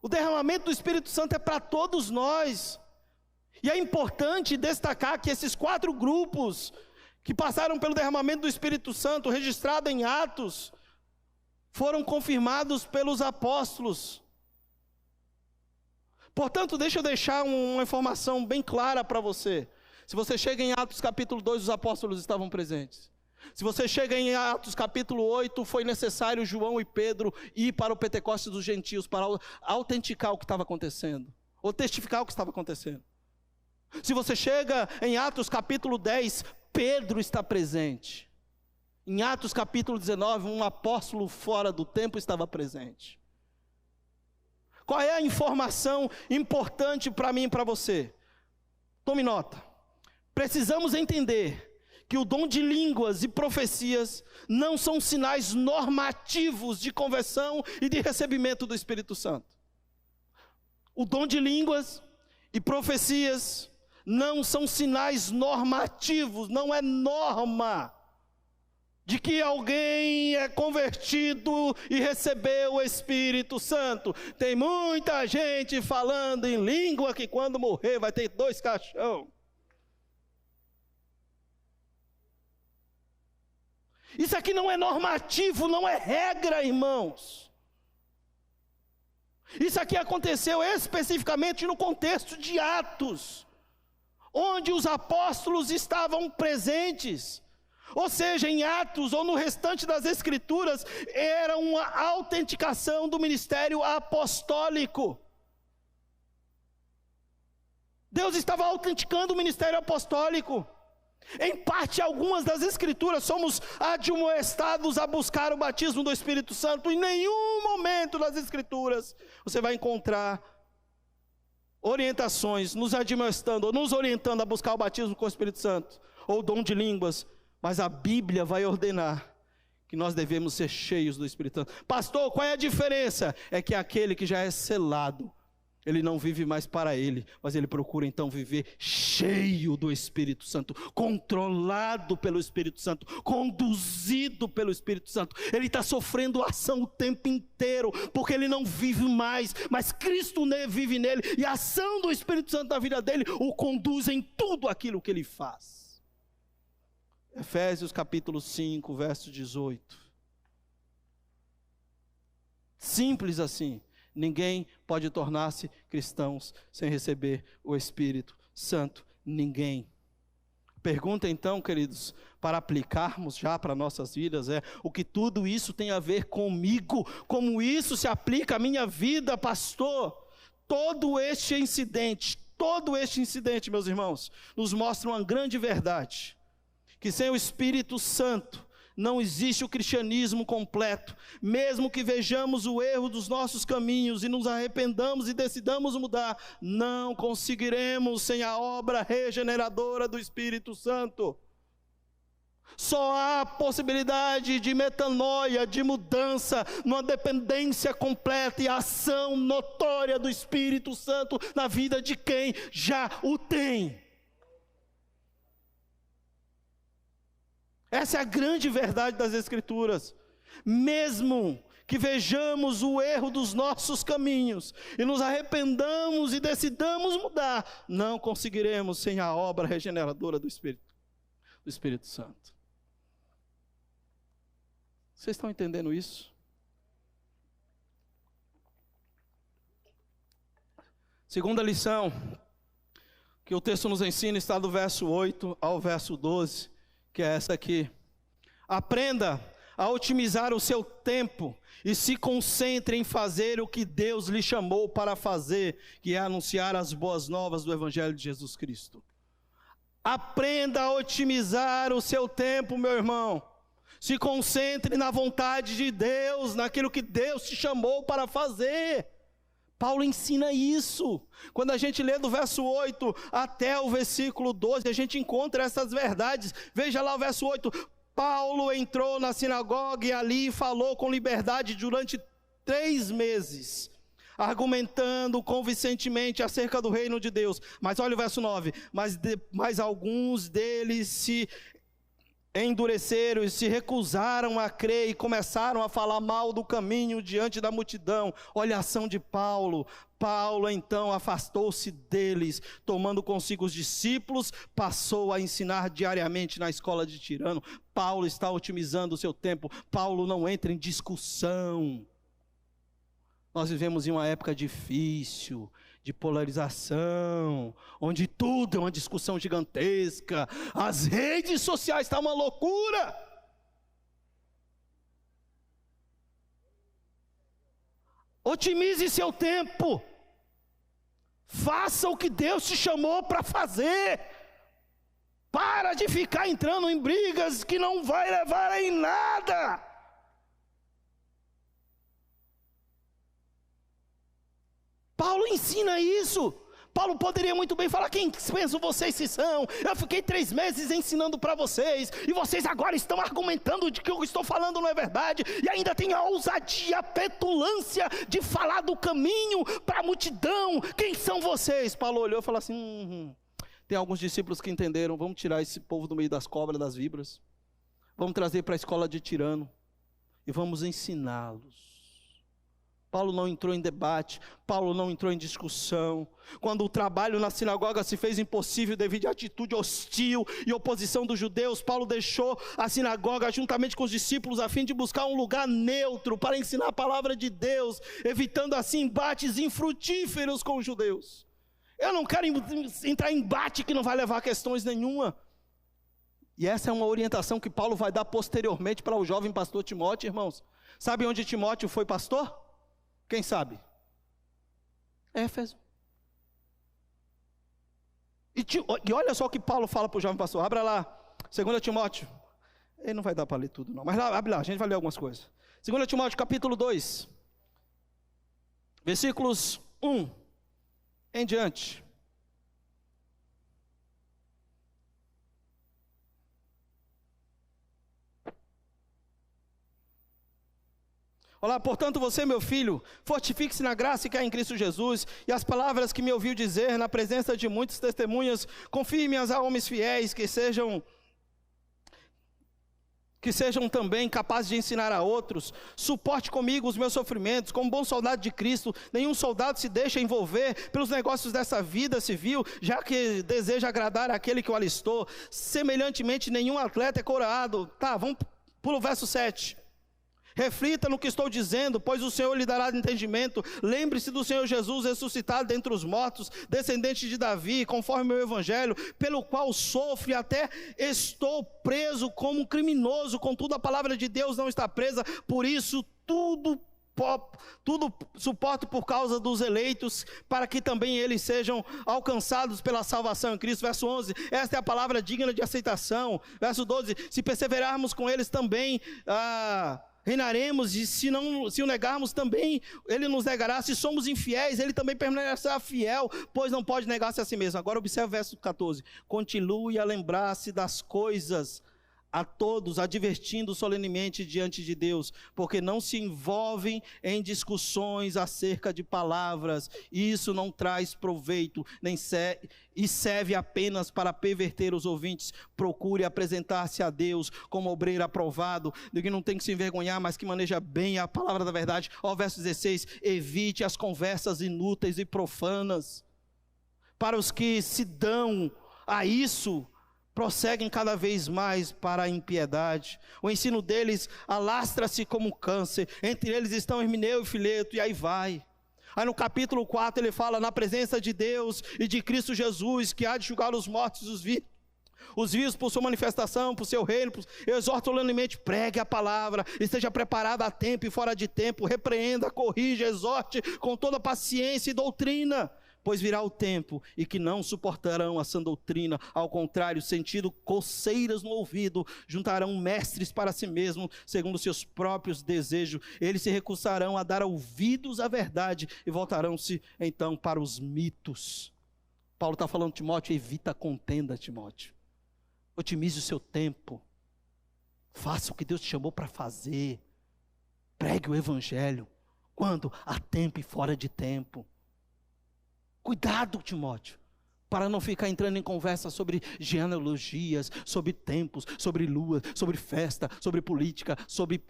O derramamento do Espírito Santo é para todos nós. E é importante destacar que esses 4 grupos que passaram pelo derramamento do Espírito Santo, registrado em Atos, foram confirmados pelos apóstolos. Portanto, deixa eu deixar uma informação bem clara para você. Se você chega em Atos capítulo 2, os apóstolos estavam presentes. Se você chega em Atos capítulo 8, foi necessário João e Pedro ir para o Pentecostes dos gentios, para autenticar o que estava acontecendo, ou testificar o que estava acontecendo. Se você chega em Atos capítulo 10, Pedro está presente. Em Atos capítulo 19, um apóstolo fora do tempo estava presente. Qual é a informação importante para mim e para você? Tome nota. Precisamos entender que o dom de línguas e profecias não são sinais normativos de conversão e de recebimento do Espírito Santo. O dom de línguas e profecias não são sinais normativos, não é norma de que alguém é convertido e recebeu o Espírito Santo. Tem muita gente falando em língua que quando morrer vai ter 2 caixão. Isso aqui não é normativo, não é regra, irmãos. Isso aqui aconteceu especificamente no contexto de Atos, onde os apóstolos estavam presentes. Ou seja, em Atos ou no restante das Escrituras, era uma autenticação do ministério apostólico. Deus estava autenticando o ministério apostólico. Em parte, algumas das Escrituras somos admoestados a buscar o batismo do Espírito Santo. Em nenhum momento das Escrituras você vai encontrar orientações nos admoestando ou nos orientando a buscar o batismo com o Espírito Santo ou o dom de línguas. Mas a Bíblia vai ordenar que nós devemos ser cheios do Espírito Santo. Pastor, qual é a diferença? É que aquele que já é selado, ele não vive mais para ele, mas ele procura então viver cheio do Espírito Santo, controlado pelo Espírito Santo, conduzido pelo Espírito Santo. Ele está sofrendo ação o tempo inteiro, porque ele não vive mais, mas Cristo vive nele, e a ação do Espírito Santo na vida dele o conduz em tudo aquilo que ele faz. Efésios capítulo 5, verso 18. Simples assim. Ninguém pode tornar-se cristãos sem receber o Espírito Santo. Ninguém. Pergunta então, queridos, para aplicarmos já para nossas vidas, o que tudo isso tem a ver comigo? Como isso se aplica à minha vida, pastor? Todo este incidente, meus irmãos, nos mostra uma grande verdade. Que sem o Espírito Santo não existe o cristianismo completo. Mesmo que vejamos o erro dos nossos caminhos e nos arrependamos e decidamos mudar, não conseguiremos sem a obra regeneradora do Espírito Santo. Só há possibilidade de metanoia, de mudança, numa dependência completa e ação notória do Espírito Santo na vida de quem já o tem. Essa é a grande verdade das Escrituras. Mesmo que vejamos o erro dos nossos caminhos e nos arrependamos e decidamos mudar, não conseguiremos sem a obra regeneradora do Espírito Santo. Vocês estão entendendo isso? Segunda lição que o texto nos ensina está do verso 8 ao verso 12, que é essa aqui. Aprenda a otimizar o seu tempo e se concentre em fazer o que Deus lhe chamou para fazer, que é anunciar as boas novas do Evangelho de Jesus Cristo. Aprenda a otimizar o seu tempo, meu irmão. Se concentre na vontade de Deus, naquilo que Deus te chamou para fazer. Paulo ensina isso. Quando a gente lê do verso 8 até o versículo 12, a gente encontra essas verdades. Veja lá o verso 8. Paulo entrou na sinagoga e ali falou com liberdade durante 3 meses, argumentando convincentemente acerca do reino de Deus. Mas olha o verso 9. Mas alguns deles se endureceram e se recusaram a crer e começaram a falar mal do caminho diante da multidão. Olha a ação de Paulo. Paulo então afastou-se deles, tomando consigo os discípulos, passou a ensinar diariamente na escola de Tirano. Paulo está otimizando o seu tempo. Paulo não entra em discussão. Nós vivemos em uma época difícil, de polarização, onde tudo é uma discussão gigantesca. As redes sociais estão uma loucura. Otimize seu tempo. Faça o que Deus te chamou para fazer. Para de ficar entrando em brigas que não vai levar em nada. Paulo ensina isso. Paulo poderia muito bem falar: quem pensam vocês que são? Eu fiquei 3 meses ensinando para vocês, e vocês agora estão argumentando de que o que eu estou falando não é verdade, e ainda tem a ousadia, a petulância de falar do caminho para a multidão. Quem são vocês? Paulo olhou e falou assim: tem alguns discípulos que entenderam, vamos tirar esse povo do meio das cobras, das víboras, vamos trazer para a escola de Tirano, e vamos ensiná-los. Paulo não entrou em debate, Paulo não entrou em discussão. Quando o trabalho na sinagoga se fez impossível devido à atitude hostil e oposição dos judeus, Paulo deixou a sinagoga juntamente com os discípulos a fim de buscar um lugar neutro para ensinar a palavra de Deus, evitando assim embates infrutíferos com os judeus. Eu não quero entrar em embate que não vai levar a questões nenhuma. E essa é uma orientação que Paulo vai dar posteriormente para o jovem pastor Timóteo, irmãos. Sabe onde Timóteo foi pastor? Quem sabe? Éfeso. E olha só o que Paulo fala para o jovem pastor. Abra lá, 2 Timóteo. Ele não vai dar para ler tudo não, mas lá, abre lá, a gente vai ler algumas coisas. 2 Timóteo capítulo 2, versículos 1 em diante. Olá, portanto, você, meu filho, fortifique-se na graça que há em Cristo Jesus, e as palavras que me ouviu dizer na presença de muitas testemunhas, confirme-as a homens fiéis, que sejam também capazes de ensinar a outros. Suporte comigo os meus sofrimentos, como bom soldado de Cristo. Nenhum soldado se deixa envolver pelos negócios dessa vida civil, já que deseja agradar aquele que o alistou. Semelhantemente, nenhum atleta é coroado. Vamos para o verso 7. Reflita no que estou dizendo, pois o Senhor lhe dará entendimento. Lembre-se do Senhor Jesus ressuscitado dentre os mortos, descendente de Davi, conforme o meu evangelho, pelo qual sofro e até estou preso como um criminoso. Contudo, a palavra de Deus não está presa, por isso tudo suporto por causa dos eleitos, para que também eles sejam alcançados pela salvação em Cristo. Verso 11, esta é a palavra digna de aceitação. Verso 12, se perseverarmos com eles também, reinaremos, e se o negarmos também, ele nos negará. Se somos infiéis, ele também permanecerá fiel, pois não pode negar-se a si mesmo. Agora observe o verso 14, continue a lembrar-se das coisas a todos, advertindo solenemente diante de Deus, porque não se envolvem em discussões acerca de palavras, e isso não traz proveito, e serve apenas para perverter os ouvintes. Procure apresentar-se a Deus como obreiro aprovado, de que não tem que se envergonhar, mas que maneja bem a palavra da verdade. Verso 16, evite as conversas inúteis e profanas. Para os que se dão a isso, prosseguem cada vez mais para a impiedade. O ensino deles alastra-se como um câncer. Entre eles estão Hermineu e Fileto, e aí vai. Aí no capítulo 4 ele fala: na presença de Deus e de Cristo Jesus, que há de julgar os mortos e os vivos por sua manifestação, por seu reino, exorta solenemente, pregue a palavra, esteja preparado a tempo e fora de tempo, repreenda, corrija, exorte com toda paciência e doutrina, pois virá o tempo e que não suportarão a sã doutrina, ao contrário, sentindo coceiras no ouvido, juntarão mestres para si mesmos, segundo seus próprios desejos, eles se recusarão a dar ouvidos à verdade e voltarão-se então para os mitos. Paulo está falando, Timóteo, evita a contenda, Timóteo. Otimize o seu tempo. Faça o que Deus te chamou para fazer. Pregue o evangelho. Quando? A tempo e fora de tempo. Cuidado, Timóteo, para não ficar entrando em conversa sobre genealogias, sobre tempos, sobre lua, sobre festa, sobre política, sobre...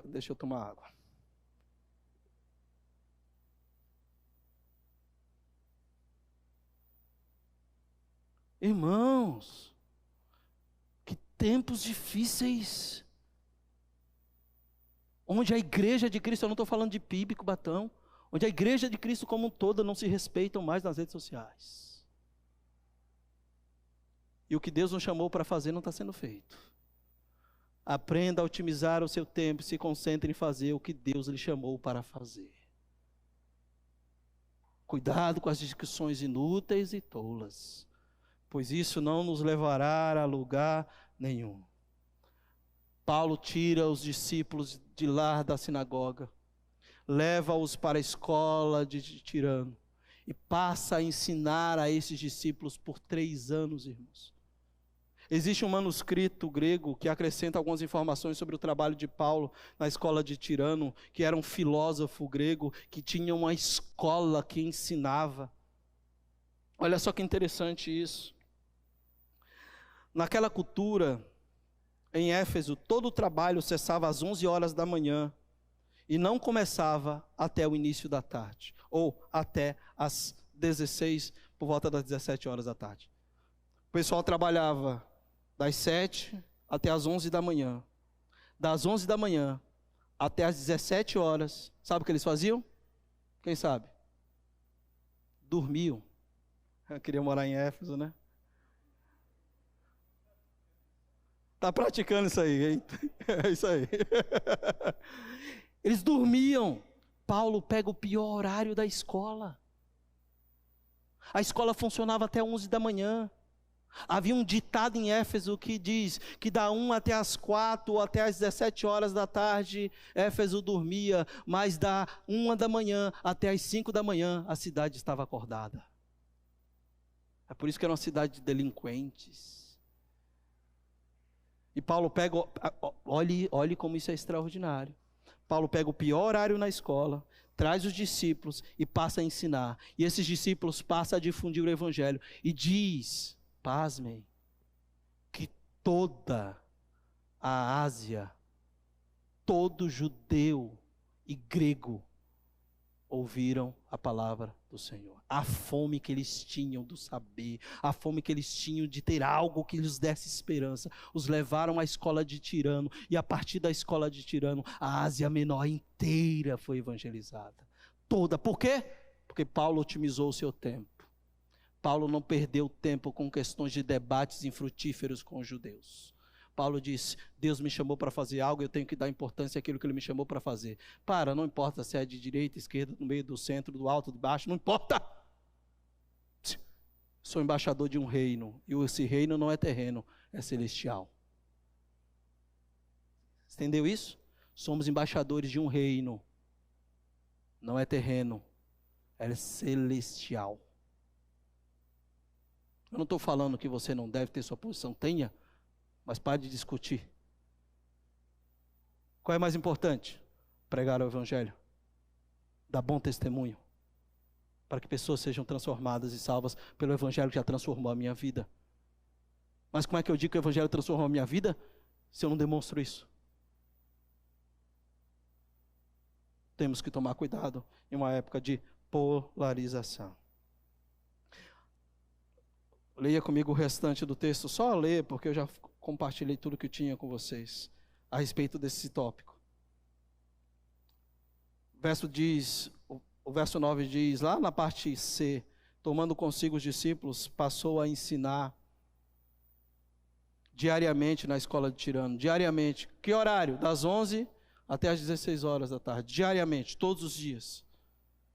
Deixa eu tomar água. Irmãos, que tempos difíceis, onde a igreja de Cristo, eu não estou falando de PIB, Cubatão, onde a igreja de Cristo como um todo não se respeitam mais nas redes sociais. E o que Deus nos chamou para fazer não está sendo feito. Aprenda a otimizar o seu tempo e se concentre em fazer o que Deus lhe chamou para fazer. Cuidado com as discussões inúteis e tolas, pois isso não nos levará a lugar nenhum. Paulo tira os discípulos de lá da sinagoga, leva-os para a escola de Tirano e passa a ensinar a esses discípulos por 3 anos, irmãos. Existe um manuscrito grego que acrescenta algumas informações sobre o trabalho de Paulo na escola de Tirano, que era um filósofo grego que tinha uma escola que ensinava. Olha só que interessante isso. Naquela cultura, em Éfeso, todo o trabalho cessava às 11 horas da manhã e não começava até o início da tarde, ou até às 16, por volta das 17 horas da tarde. O pessoal trabalhava das 7 até às 11 da manhã. Das 11 da manhã até às 17 horas, sabe o que eles faziam? Quem sabe? Dormiam. Eu queria morar em Éfeso, né? Está praticando isso aí, hein? É isso aí. Eles dormiam. Paulo pega o pior horário da escola. A escola funcionava até 11 da manhã. Havia um ditado em Éfeso que diz que da 1 até as 4 ou até as 17 horas da tarde, Éfeso dormia, mas da 1 da manhã até as 5 da manhã, a cidade estava acordada. É por isso que era uma cidade de delinquentes. E Paulo pega, olhe como isso é extraordinário. Paulo pega o pior horário na escola, traz os discípulos e passa a ensinar. E esses discípulos passam a difundir o evangelho. E diz, pasmem, que toda a Ásia, todo judeu e grego ouviram a palavra do Senhor. A fome que eles tinham do saber, a fome que eles tinham de ter algo que lhes desse esperança, os levaram à escola de Tirano, e a partir da escola de Tirano, a Ásia Menor inteira foi evangelizada. Toda. Por quê? Porque Paulo otimizou o seu tempo. Paulo não perdeu tempo com questões de debates infrutíferos com os judeus. Paulo disse, Deus me chamou para fazer algo, eu tenho que dar importância àquilo que Ele me chamou para fazer. Não importa se é de direita, esquerda, no meio, do centro, do alto, do baixo, não importa. Sou embaixador de um reino, e esse reino não é terreno, é celestial. Entendeu isso? Somos embaixadores de um reino, não é terreno, é celestial. Eu não estou falando que você não deve ter sua posição, tenha, mas pare de discutir. Qual é mais importante? Pregar o evangelho, dar bom testemunho, para que pessoas sejam transformadas e salvas pelo evangelho que já transformou a minha vida. Mas como é que eu digo que o evangelho transformou a minha vida, se eu não demonstro isso? Temos que tomar cuidado em uma época de polarização. Leia comigo o restante do texto, só ler, porque eu já compartilhei tudo que eu tinha com vocês a respeito desse tópico. O verso diz, O verso 9 diz, lá na parte C, tomando consigo os discípulos, passou a ensinar diariamente na escola de Tirano. Diariamente. Que horário? Das 11 até as 16 horas da tarde. Diariamente, todos os dias.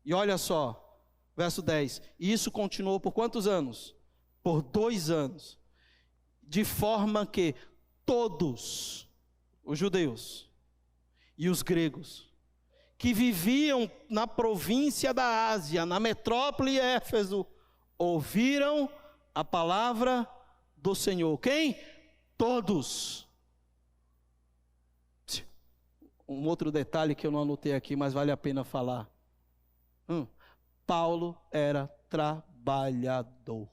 E olha só, verso 10. E isso continuou por quantos anos? Por 2 anos. De forma que todos os judeus e os gregos que viviam na província da Ásia, na metrópole Éfeso, ouviram a palavra do Senhor. Quem? Todos. Um outro detalhe que eu não anotei aqui, mas vale a pena falar. Paulo era trabalhador.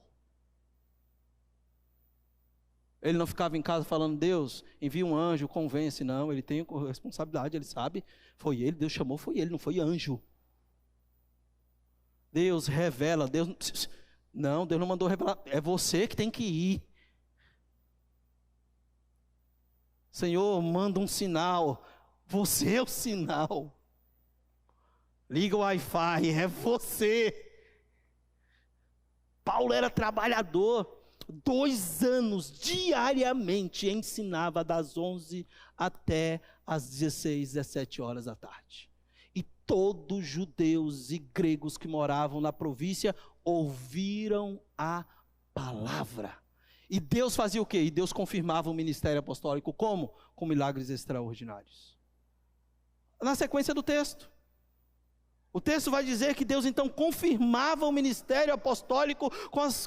Ele não ficava em casa falando, Deus, envia um anjo, convence. Não, ele tem responsabilidade, ele sabe. Foi ele, Deus chamou, foi ele, não foi anjo. Deus revela, Deus não mandou revelar, é você que tem que ir. Senhor, manda um sinal, você é o sinal. Liga o Wi-Fi, é você. Paulo era trabalhador. 2 anos, diariamente, ensinava das 11 até as 16, 17 horas da tarde. E todos os judeus e gregos que moravam na província ouviram a palavra. E Deus fazia o quê? E Deus confirmava o ministério apostólico como? Com milagres extraordinários. Na sequência do texto. O texto vai dizer que Deus então confirmava o ministério apostólico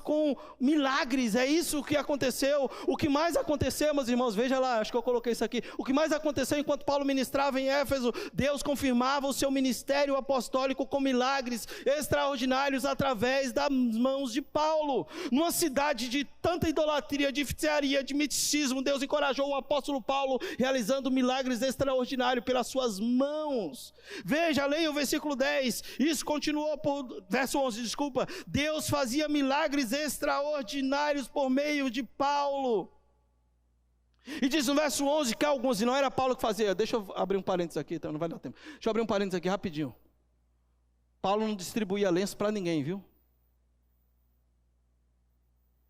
com milagres. É isso que aconteceu. O que mais aconteceu, meus irmãos, veja lá, acho que eu coloquei isso aqui. O que mais aconteceu enquanto Paulo ministrava em Éfeso, Deus confirmava o seu ministério apostólico com milagres extraordinários através das mãos de Paulo. Numa cidade de tanta idolatria, de feitiçaria, de misticismo, Deus encorajou o apóstolo Paulo realizando milagres extraordinários pelas suas mãos. Veja, leia o versículo 10. Isso continuou por verso 11, desculpa. Deus fazia milagres extraordinários por meio de Paulo. E diz no verso 11 que alguns, e não era Paulo que fazia. Deixa eu abrir um parênteses aqui, então não vai dar tempo. Deixa eu abrir um parênteses aqui rapidinho. Paulo não distribuía lenço para ninguém, viu?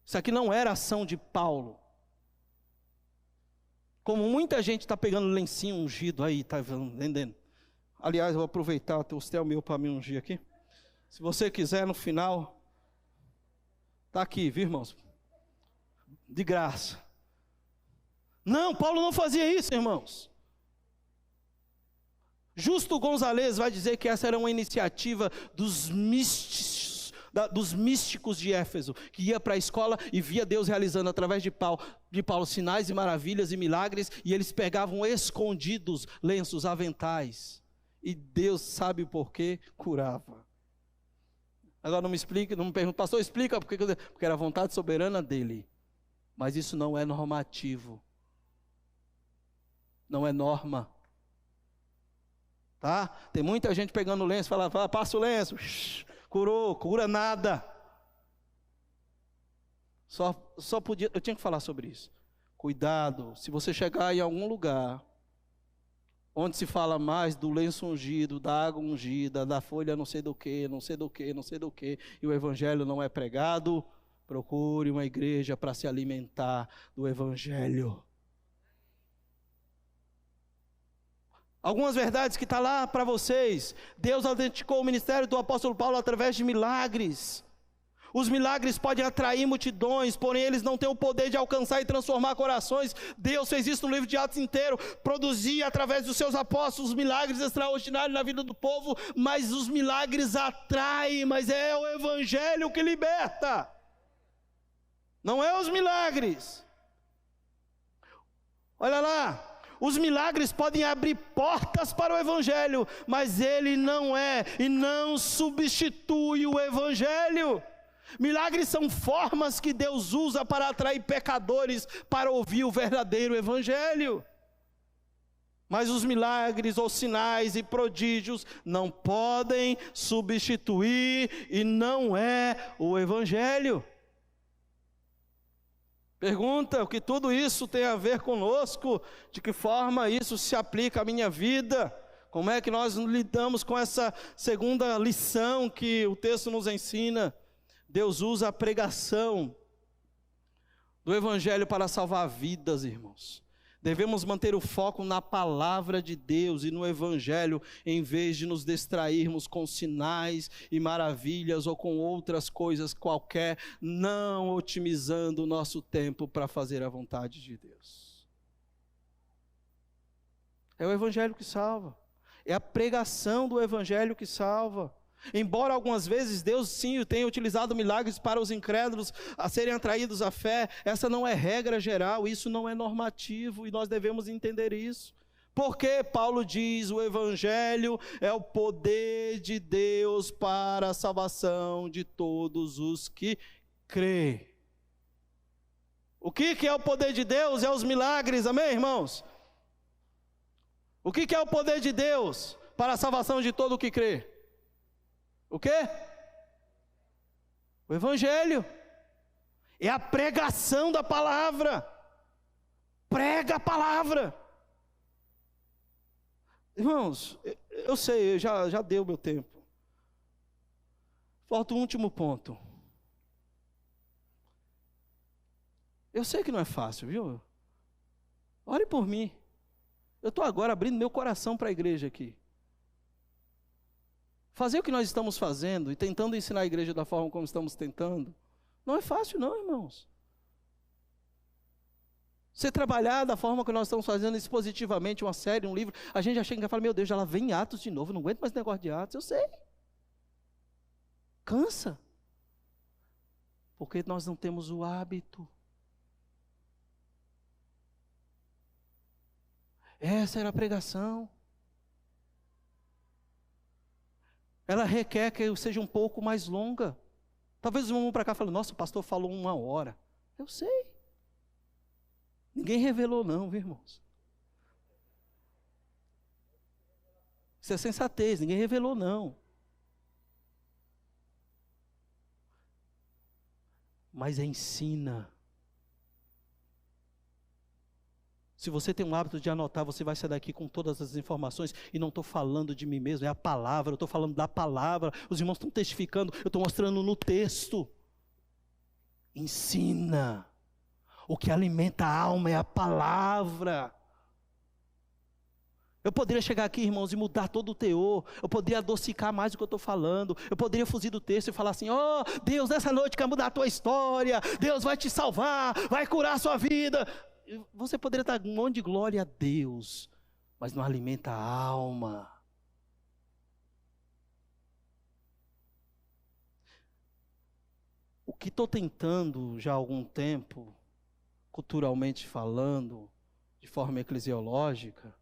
Isso aqui não era ação de Paulo. Como muita gente está pegando lencinho ungido aí, está entendendo? Aliás, eu vou aproveitar, o meu para me ungir aqui. Se você quiser, no final, está aqui, viu, irmãos? De graça. Não, Paulo não fazia isso, irmãos. Justo Gonzalez vai dizer que essa era uma iniciativa dos místicos de Éfeso, que ia para a escola e via Deus realizando através de Paulo sinais e maravilhas e milagres, e eles pegavam escondidos lenços, aventais. E Deus sabe por que curava. Agora não me explica, não me pergunta, pastor, explica porque era a vontade soberana dele. Mas isso não é normativo. Não é norma. Tá? Tem muita gente pegando o lenço, fala, passa o lenço, curou, cura nada. Só podia, eu tinha que falar sobre isso. Cuidado, se você chegar em algum lugar onde se fala mais do lenço ungido, da água ungida, da folha não sei do que, não sei do que, não sei do que, e o evangelho não é pregado, procure uma igreja para se alimentar do evangelho. Algumas verdades que está lá para vocês. Deus autenticou o ministério do apóstolo Paulo através de milagres. Os milagres podem atrair multidões, porém eles não têm o poder de alcançar e transformar corações. Deus fez isso no livro de Atos inteiro, produzia através dos seus apóstolos milagres extraordinários na vida do povo, mas os milagres atraem, mas é o evangelho que liberta, não é os milagres. Olha lá, os milagres podem abrir portas para o evangelho, mas ele não é e não substitui o evangelho. Milagres são formas que Deus usa para atrair pecadores para ouvir o verdadeiro evangelho. Mas os milagres ou sinais e prodígios não podem substituir e não é o evangelho. Pergunta o que tudo isso tem a ver conosco, de que forma isso se aplica à minha vida. Como é que nós lidamos com essa segunda lição que o texto nos ensina? Deus usa a pregação do Evangelho para salvar vidas, irmãos. Devemos manter o foco na palavra de Deus e no Evangelho, em vez de nos distrairmos com sinais e maravilhas ou com outras coisas qualquer, não otimizando o nosso tempo para fazer a vontade de Deus. É o Evangelho que salva. É a pregação do Evangelho que salva. Embora algumas vezes Deus sim tenha utilizado milagres para os incrédulos a serem atraídos à fé, essa não é regra geral, isso não é normativo e nós devemos entender isso. Porque Paulo diz, o Evangelho é o poder de Deus para a salvação de todos os que crê. O que é o poder de Deus? É os milagres, amém, irmãos? O que é o poder de Deus para a salvação de todo o que crê? O quê? O Evangelho. É a pregação da palavra. Prega a palavra. Irmãos, eu sei, já deu meu tempo. Falta um último ponto. Eu sei que não é fácil, viu? Ore por mim. Eu estou agora abrindo meu coração para a igreja aqui. Fazer o que nós estamos fazendo e tentando ensinar a igreja da forma como estamos tentando, não é fácil não, irmãos. Você trabalhar da forma que nós estamos fazendo expositivamente, uma série, um livro, a gente já chega e fala, meu Deus, já lá vem Atos de novo, não aguento mais negócio de Atos, eu sei. Cansa. Porque nós não temos o hábito. Essa era a pregação. Ela requer que eu seja um pouco mais longa. Talvez os irmãos para cá falem, nossa, o pastor falou 1 hora. Eu sei. Ninguém revelou não, viu, irmãos? Isso é sensatez, ninguém revelou não. Mas ensina. Se você tem um hábito de anotar, você vai sair daqui com todas as informações, e não estou falando de mim mesmo, é a palavra, eu estou falando da palavra, os irmãos estão testificando, eu estou mostrando no texto. Ensina. O que alimenta a alma é a palavra. Eu poderia chegar aqui, irmãos, e mudar todo o teor, eu poderia adocicar mais o que eu estou falando, eu poderia fugir do texto e falar assim, ó, Deus nessa noite quer mudar a tua história, Deus vai te salvar, vai curar a sua vida. Você poderia dar um monte de glória a Deus, mas não alimenta a alma. O que estou tentando já há algum tempo, culturalmente falando, de forma eclesiológica,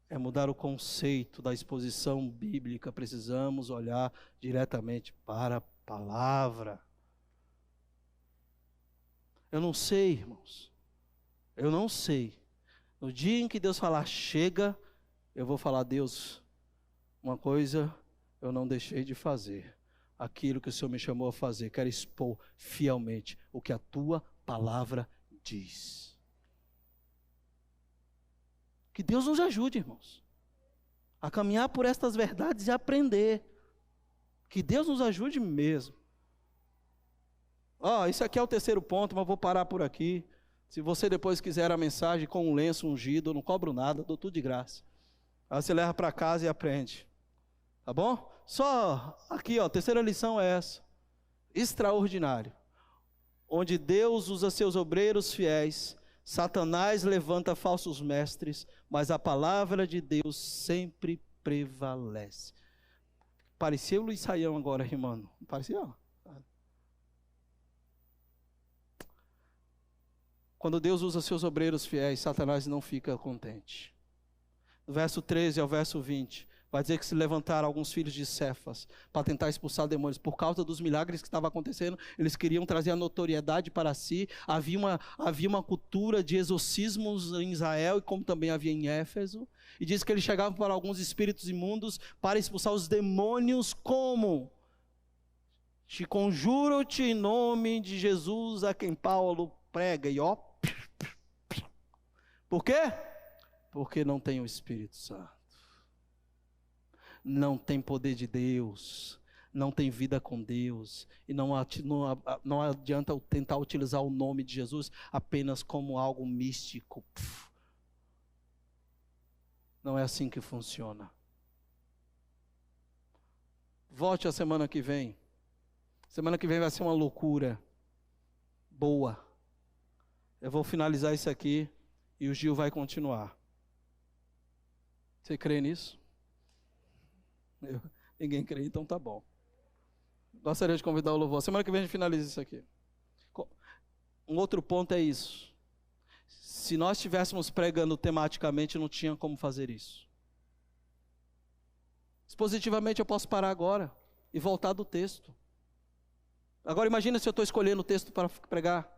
é mudar o conceito da exposição bíblica. Precisamos olhar diretamente para a palavra. Eu não sei, irmãos. Eu não sei. No dia em que Deus falar, chega, eu vou falar, Deus, uma coisa eu não deixei de fazer. Aquilo que o Senhor me chamou a fazer, quero expor fielmente o que a tua palavra diz. Que Deus nos ajude, irmãos, a caminhar por estas verdades e aprender. Que Deus nos ajude mesmo. Isso aqui é o terceiro ponto, mas vou parar por aqui. Se você depois quiser a mensagem com um lenço ungido, eu não cobro nada, dou tudo de graça. Aí você leva para casa e aprende. Tá bom? Só aqui, terceira lição é essa. Extraordinário. Onde Deus usa seus obreiros fiéis, Satanás levanta falsos mestres, mas a palavra de Deus sempre prevalece. Parecia o Luiz Saião agora, irmão. Parecia? Quando Deus usa seus obreiros fiéis, Satanás não fica contente. Do verso 13 ao verso 20, vai dizer que se levantaram alguns filhos de Cefas para tentar expulsar demônios. Por causa dos milagres que estavam acontecendo, eles queriam trazer a notoriedade para si. Havia uma cultura de exorcismos em Israel, e como também havia em Éfeso. E diz que eles chegavam para alguns espíritos imundos para expulsar os demônios como? Te conjuro-te em nome de Jesus, a quem Paulo prega, e por quê? Porque não tem o Espírito Santo. não tem poder de Deus, não tem vida com Deus, e não adianta eu tentar utilizar o nome de Jesus apenas como algo místico. Não é assim que funciona. Volte a semana que vem. Semana que vem vai ser uma loucura boa. Eu vou finalizar isso aqui e o Gil vai continuar. Você crê nisso? Ninguém crê, então tá bom. Gostaria de convidar o louvor. Semana que vem a gente finaliza isso aqui. Um outro ponto é isso. Se nós estivéssemos pregando tematicamente, não tinha como fazer isso. Expositivamente eu posso parar agora e voltar do texto. Agora imagina se eu estou escolhendo o texto para pregar.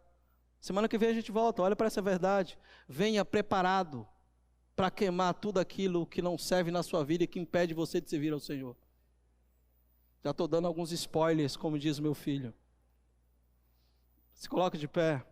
Semana que vem a gente volta, olha para essa verdade. Venha preparado para queimar tudo aquilo que não serve na sua vida e que impede você de servir ao Senhor. Já estou dando alguns spoilers, como diz meu filho. Se coloque de pé.